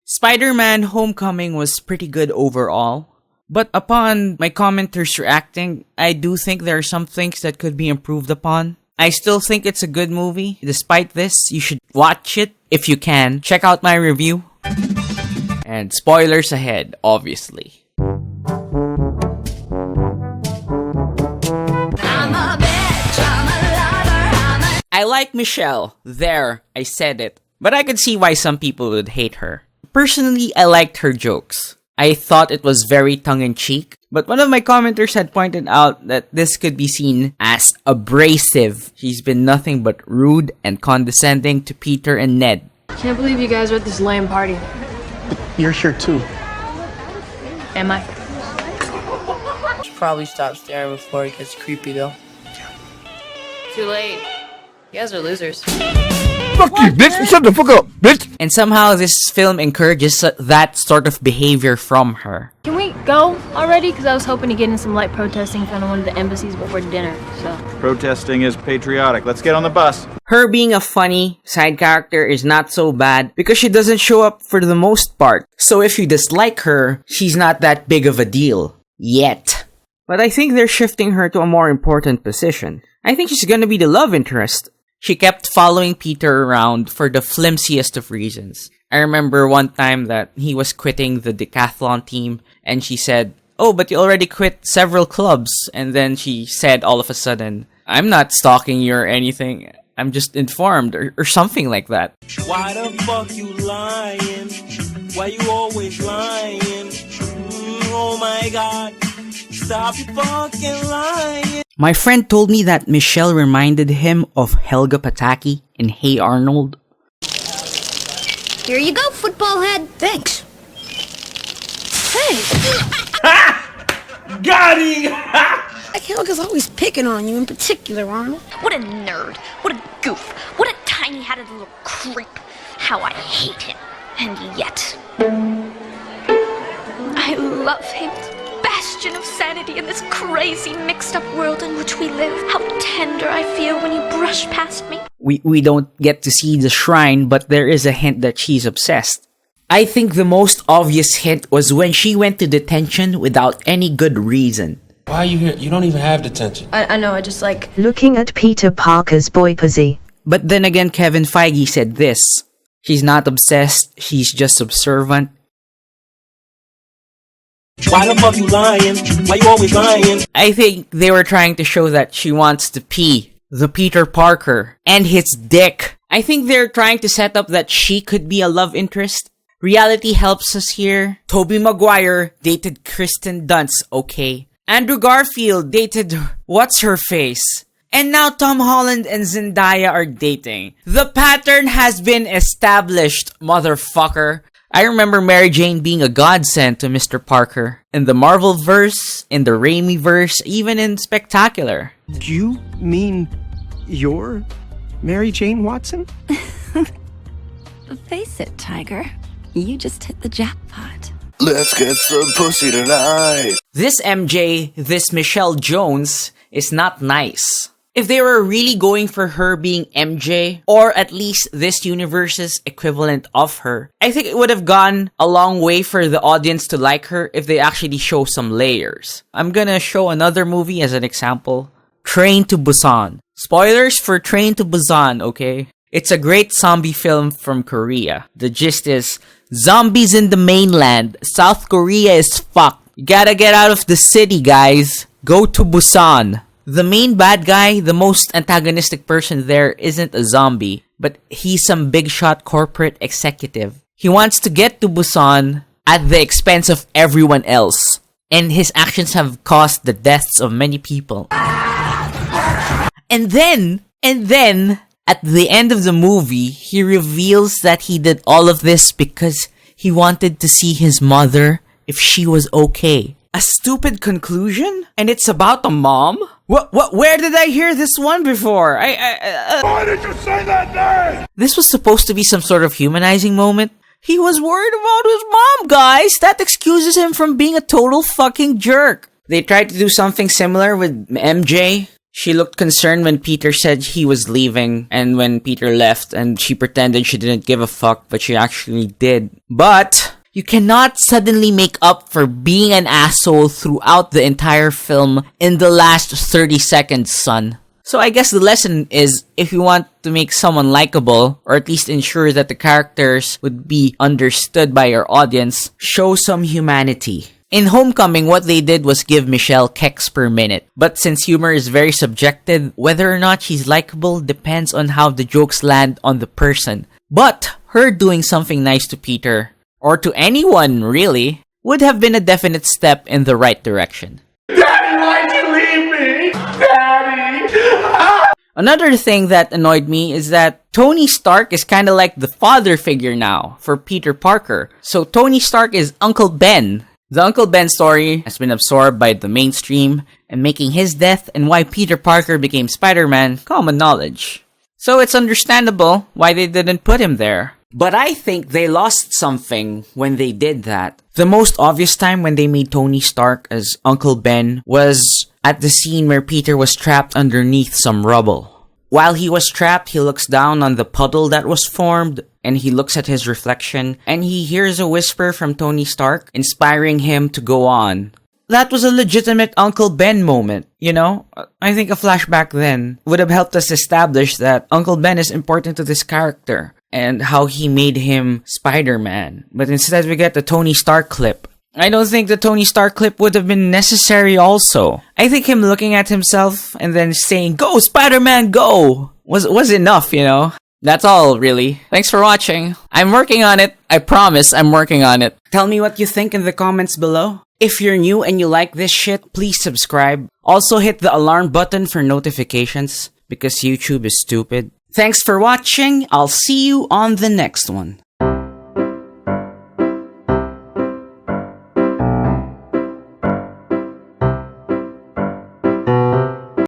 Spider-Man Homecoming was pretty good overall. But upon my commenters reacting, I do think there are some things that could be improved upon. I still think it's a good movie. Despite this, you should watch it if you can. Check out my review. And spoilers ahead, obviously. I like Michelle. There, I said it. But I could see why some people would hate her. Personally, I liked her jokes. I thought it was very tongue-in-cheek. But one of my commenters had pointed out that this could be seen as abrasive. She's been nothing but rude and condescending to Peter and Ned. Can't believe you guys are at this lame party. But you're here too. Am I? Should probably stop staring before it gets creepy though. Too late. You guys are losers. Fuck you, bitch! Shut the fuck up, bitch! And somehow this film encourages that sort of behavior from her. Can we go already? Because I was hoping to get in some light protesting in front of one of the embassies before dinner, so... Protesting is patriotic. Let's get on the bus. Her being a funny side character is not so bad because she doesn't show up for the most part. So if you dislike her, she's not that big of a deal. Yet. But I think they're shifting her to a more important position. I think she's gonna be the love interest. She kept following Peter around for the flimsiest of reasons. I remember one time that he was quitting the decathlon team and she said, "Oh, but you already quit several clubs." And then she said all of a sudden, "I'm not stalking you or anything. I'm just informed," or something like that. Why the fuck you lying? Why you always lying? Oh my god. Stop your fucking lying. My friend told me that Michelle reminded him of Helga Pataki in Hey Arnold. Here you go, football head. Thanks. Hey. Got him! Like Helga's always picking on you in particular, Arnold. What a nerd. What a goof. What a tiny-hatted little creep. How I hate him. And yet... I love him. Bastion of sanity in this crazy mixed-up world in which we live. How tender I feel when you brush past me. We don't get to see the shrine, but there is a hint that she's obsessed. I think the most obvious hint was when she went to detention without any good reason. Why are you here? You don't even have detention. I know, I just like... looking at Peter Parker's boy pussy. But then again, Kevin Feige said this. She's not obsessed, she's just observant. Why the fuck you lying? Why you always lying? I think they were trying to show that she wants to pee the Peter Parker and his dick. I think they're trying to set up that she could be a love interest. Reality helps us here. Tobey Maguire dated Kristen Dunst, okay. Andrew Garfield dated what's-her-face. And now Tom Holland and Zendaya are dating. The pattern has been established, motherfucker. I remember Mary Jane being a godsend to Mr. Parker. In the Marvel-verse, in the Raimi-verse, even in Spectacular. Do you mean you're Mary Jane Watson? Face it, Tiger. You just hit the jackpot. Let's get some pussy tonight. This MJ, this Michelle Jones, is not nice. If they were really going for her being MJ, or at least this universe's equivalent of her, I think it would have gone a long way for the audience to like her if they actually show some layers. I'm gonna show another movie as an example. Train to Busan. Spoilers for Train to Busan, okay? It's a great zombie film from Korea. The gist is, zombies in the mainland. South Korea is fucked. You gotta get out of the city, guys. Go to Busan. The main bad guy, the most antagonistic person there, isn't a zombie, but he's some big shot corporate executive. He wants to get to Busan at the expense of everyone else, and his actions have caused the deaths of many people. And then, at the end of the movie, he reveals that he did all of this because he wanted to see his mother if she was okay. A stupid conclusion? And it's about a mom? Where did I hear this one before? Why did you say that name? This was supposed to be some sort of humanizing moment. He was worried about his mom, guys! That excuses him from being a total fucking jerk. They tried to do something similar with MJ. She looked concerned when Peter said he was leaving and when Peter left, and she pretended she didn't give a fuck, but she actually did. But you cannot suddenly make up for being an asshole throughout the entire film in the last 30 seconds, son. So I guess the lesson is, if you want to make someone likable, or at least ensure that the characters would be understood by your audience, show some humanity. In Homecoming, what they did was give Michelle kecks per minute. But since humor is very subjective, whether or not she's likable depends on how the jokes land on the person. But her doing something nice to Peter, or to anyone really, would have been a definite step in the right direction. Daddy, why'd you leave me? Daddy! Another thing that annoyed me is that Tony Stark is kind of like the father figure now for Peter Parker. So Tony Stark is Uncle Ben. The Uncle Ben story has been absorbed by the mainstream, and making his death and why Peter Parker became Spider-Man common knowledge. So it's understandable why they didn't put him there. But I think they lost something when they did that. The most obvious time when they made Tony Stark as Uncle Ben was at the scene where Peter was trapped underneath some rubble. While he was trapped, he looks down on the puddle that was formed, and he looks at his reflection, and he hears a whisper from Tony Stark, inspiring him to go on. That was a legitimate Uncle Ben moment, you know? I think a flashback then would have helped us establish that Uncle Ben is important to this character, and how he made him Spider-Man. But instead we get the Tony Stark clip. I don't think the Tony Stark clip would have been necessary also. I think him looking at himself and then saying, "Go, Spider-Man, go!" was enough, you know? That's all, really. Thanks for watching. I'm working on it. I promise I'm working on it. Tell me what you think in the comments below. If you're new and you like this shit, please subscribe. Also hit the alarm button for notifications, because YouTube is stupid. Thanks for watching. I'll see you on the next one.